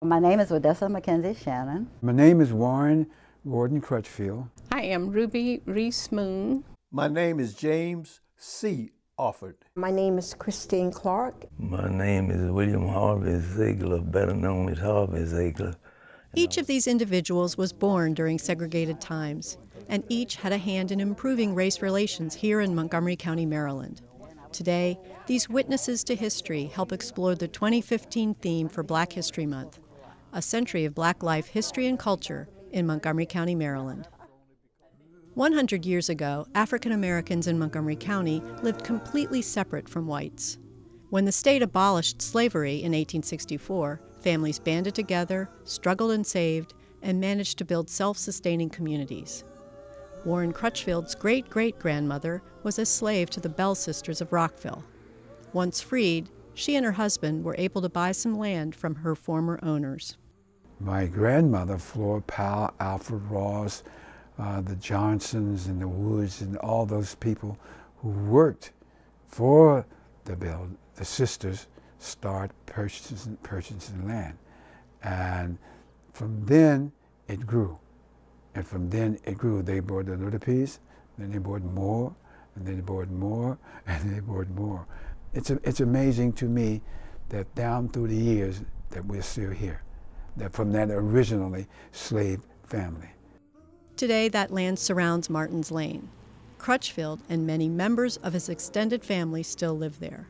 My name is Odessa Mackenzie Shannon. My name is Warren Gordon Crutchfield. I am Ruby Reese Moon. My name is James C. Offord. My name is Christine Clark. My name is William Harvey Ziegler, better known as Harvey Ziegler. Each of these individuals was born during segregated times, and each had a hand in improving race relations here in Montgomery County, Maryland. Today, these witnesses to history help explore the 2015 theme for Black History Month, a century of Black life, history, and culture in Montgomery County, Maryland. 100 years ago, African Americans in Montgomery County lived completely separate from whites. When the state abolished slavery in 1864, families banded together, struggled and saved, and managed to build self-sustaining communities. Warren Crutchfield's great-great-grandmother was a slave to the Bell sisters of Rockville. Once freed, she and her husband were able to buy some land from her former owners. My grandmother, Flora Powell, Alfred Ross, the Johnsons and the Woods and all those people who worked for the Bell, the sisters, started purchasing land. And from then it grew. And from then it grew. They bought a little piece, then they bought more, and then they bought more, and they bought more. It's amazing to me that down through the years that we're still here, that from that originally slave family. Today, that land surrounds Martin's Lane. Crutchfield and many members of his extended family still live there.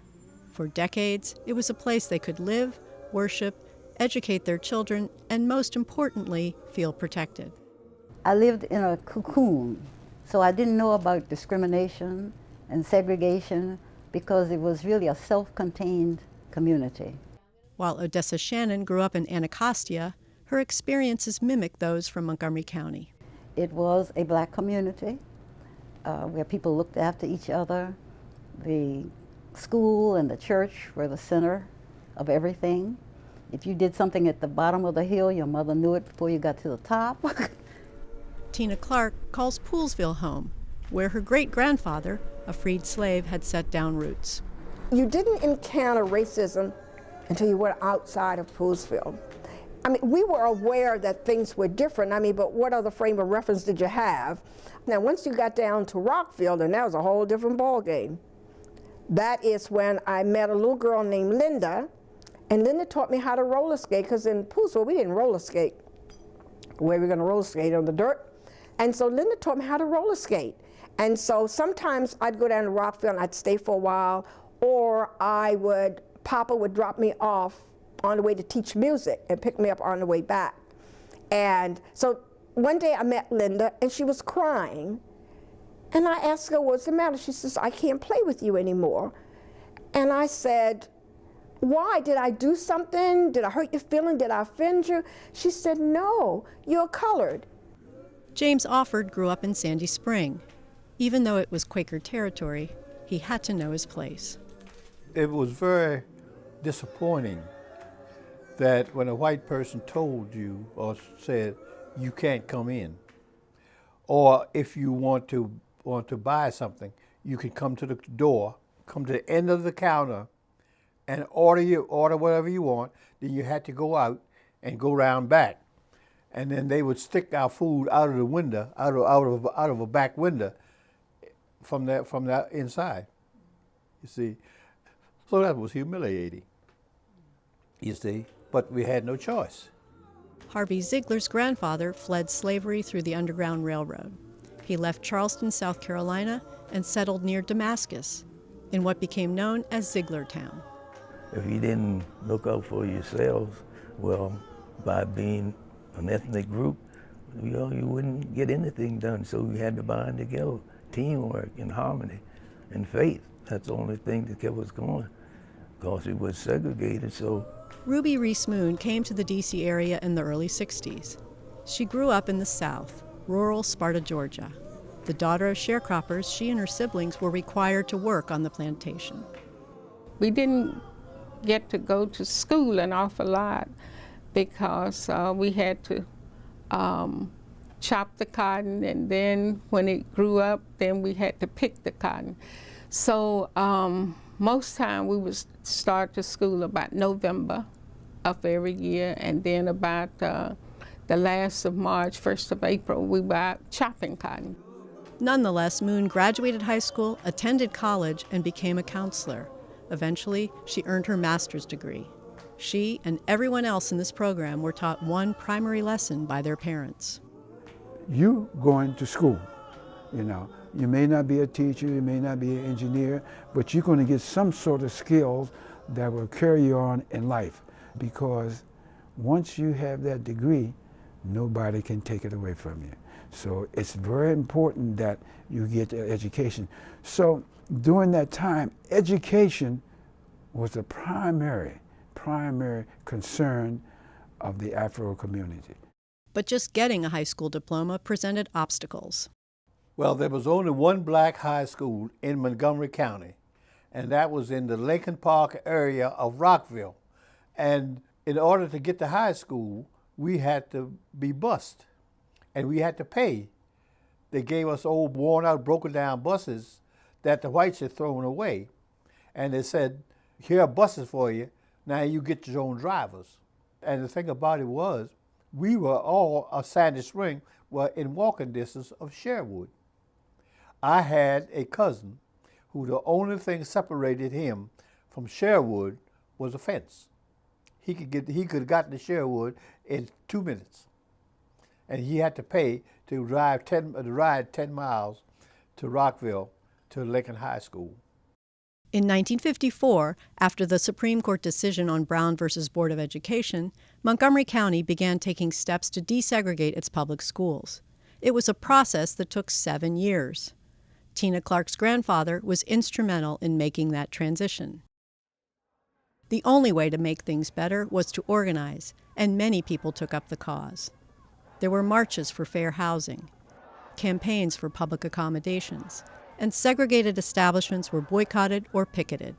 For decades, it was a place they could live, worship, educate their children, and most importantly, feel protected. I lived in a cocoon, so I didn't know about discrimination and segregation because it was really a self-contained community. While Odessa Shannon grew up in Anacostia, her experiences mimic those from Montgomery County. It was a Black community where people looked after each other. The school and the church were the center of everything. If you did something at the bottom of the hill, your mother knew it before you got to the top. Tina Clark calls Poolsville home, where her great-grandfather, a freed slave, had set down roots. You didn't encounter racism until you went outside of Poolsville. I mean, we were aware that things were different, but what other frame of reference did you have? Now, once you got down to Rockville, then that was a whole different ballgame. That is when I met a little girl named Linda, and Linda taught me how to roller skate, because in Poolsville, we didn't roller skate. Where we were going to roller skate on the dirt. And so Linda taught me how to roller skate. And so sometimes I'd go down to Rockville and I'd stay for a while, or Papa would drop me off on the way to teach music and pick me up on the way back. And so one day I met Linda and she was crying. And I asked her, what's the matter? She says, I can't play with you anymore. And I said, why? Did I do something? Did I hurt your feeling? Did I offend you? She said, no, you're colored. James Offord grew up in Sandy Spring. Even though it was Quaker territory, he had to know his place. It was very disappointing that when a white person told you or said, you can't come in, or if you want to buy something, you can come to the door, come to the end of the counter, and order whatever you want. Then you had to go out and go round back, and then they would stick our food out of the window, out of a back window, from that inside. You see, so that was humiliating. You see, but we had no choice. Harvey Ziegler's grandfather fled slavery through the Underground Railroad. He left Charleston, South Carolina, and settled near Damascus, in what became known as Zieglertown. If you didn't look out for yourselves, well, by being an ethnic group, you wouldn't get anything done. So we had to bind together, teamwork and harmony and faith. That's the only thing that kept us going, because we were segregated. So Ruby Reese Moon came to the D.C. area in the early 60s. She grew up in the South, rural Sparta, Georgia. The daughter of sharecroppers, she and her siblings were required to work on the plantation. We didn't get to go to school an awful lot because we had to chop the cotton, and then when it grew up, then we had to pick the cotton. So most time we would start to school about November, of every year, and then about the last of March, 1st of April, we were out chopping cotton. Nonetheless, Moon graduated high school, attended college, and became a counselor. Eventually, she earned her master's degree. She and everyone else in this program were taught one primary lesson by their parents. You going to school, you know. You may not be a teacher, you may not be an engineer, but you're going to get some sort of skills that will carry you on in life, because once you have that degree, nobody can take it away from you. So it's very important that you get the education. So during that time, education was the primary concern of the Afro community. But just getting a high school diploma presented obstacles. Well, there was only one black high school in Montgomery County, and that was in the Lincoln Park area of Rockville. And in order to get to high school, we had to be bused, and we had to pay. They gave us old, worn-out, broken-down buses that the whites had thrown away. And they said, here are buses for you, now you get your own drivers. And the thing about it was, we were all, Sandy Spring, were in walking distance of Sherwood. I had a cousin who the only thing separated him from Sherwood was a fence. He could have gotten to Sherwood in 2 minutes, and he had to pay to ride 10 miles to Rockville to Lincoln High School. In 1954, after the Supreme Court decision on Brown versus Board of Education, Montgomery County began taking steps to desegregate its public schools. It was a process that took 7 years. Tina Clark's grandfather was instrumental in making that transition. The only way to make things better was to organize, and many people took up the cause. There were marches for fair housing, campaigns for public accommodations, and segregated establishments were boycotted or picketed.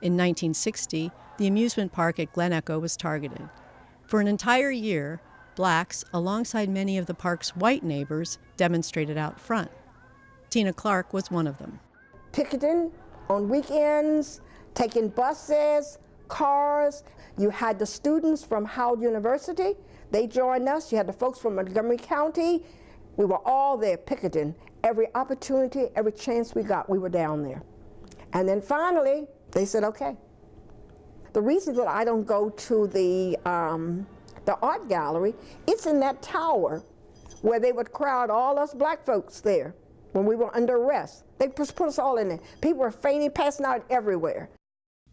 In 1960, the amusement park at Glen Echo was targeted. For an entire year, blacks, alongside many of the park's white neighbors, demonstrated out front. Tina Clark was one of them. Picketing on weekends, taking buses, cars. You had the students from Howard University. They joined us. You had the folks from Montgomery County. We were all there picketing. Every opportunity, every chance we got, we were down there. And then finally, they said, okay. The reason that I don't go to the art gallery, it's in that tower where they would crowd all us black folks there when we were under arrest. They just put us all in there. People were fainting, passing out everywhere.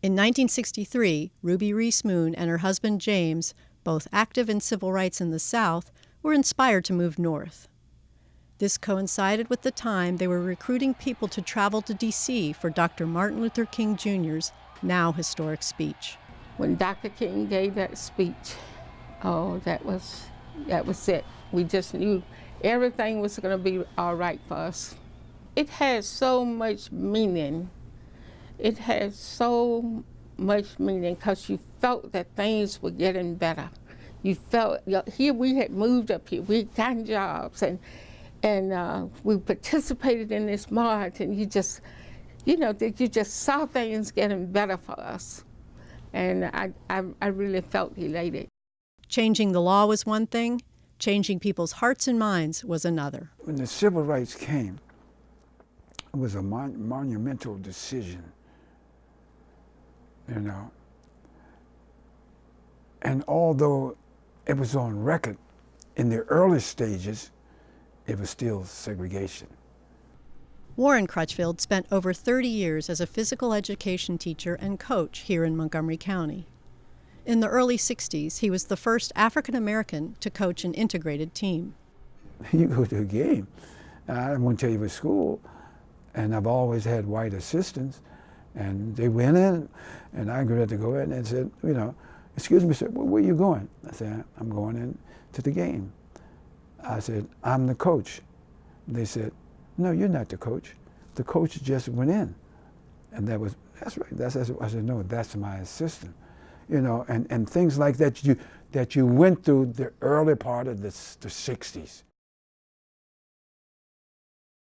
In 1963, Ruby Reese Moon and her husband James, both active in civil rights in the South, were inspired to move north. This coincided with the time they were recruiting people to travel to D.C. for Dr. Martin Luther King Jr.'s now historic speech. When Dr. King gave that speech, oh, that was it. We just knew everything was going to be all right for us. It had so much meaning. It had so much meaning because you felt that things were getting better. You felt, here we had moved up here, we had gotten jobs, and we participated in this march, and you just saw things getting better for us. And I really felt elated. Changing the law was one thing, changing people's hearts and minds was another. When the civil rights came, it was a monumental decision, you know. And although it was on record in the early stages, it was still segregation. Warren Crutchfield spent over 30 years as a physical education teacher and coach here in Montgomery County. In the early 60s, he was the first African American to coach an integrated team. You go to a game, I won't tell you what school, and I've always had white assistants, and they went in, and I got to go in and said, you know, excuse me, sir, where are you going? I said, I'm going in to the game. I said, I'm the coach. They said, no, you're not the coach. The coach just went in. And that's right. I said, no, that's my assistant. You know, and things like that you went through the early part of the 60s.